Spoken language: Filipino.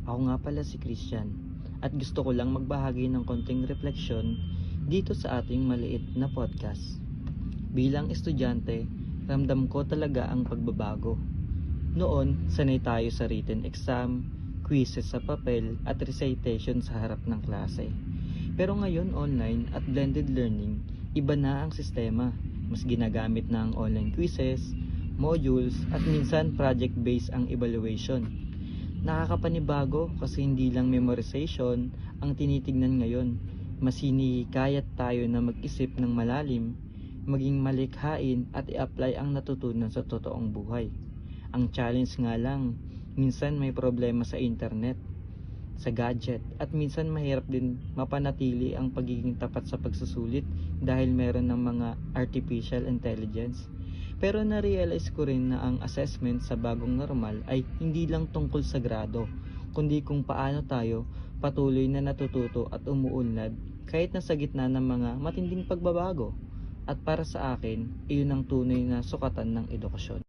Ako nga pala si Christian at gusto ko lang magbahagi ng konting refleksyon dito sa ating maliit na podcast. Bilang estudyante, ramdam ko talaga ang pagbabago. Noon, sanay tayo sa written exam, quizzes sa papel at recitation sa harap ng klase. Pero ngayon online at blended learning, iba na ang sistema. Mas ginagamit na ang online quizzes, modules at minsan project-based ang evaluation. Nakakapanibago kasi hindi lang memorization ang tinitignan ngayon. Mas hinihikayat tayo na mag-isip ng malalim, maging malikhain at i-apply ang natutunan sa totoong buhay. Ang challenge nga lang, minsan may problema sa internet, sa gadget, at minsan mahirap din mapanatili ang pagiging tapat sa pagsusulit dahil meron ng mga artificial intelligence. Pero na-realize ko rin na ang assessment sa bagong normal ay hindi lang tungkol sa grado, kundi kung paano tayo patuloy na natututo at umuunlad kahit nasa gitna ng mga matinding pagbabago. At para sa akin, iyon ang tunay na sukatan ng edukasyon.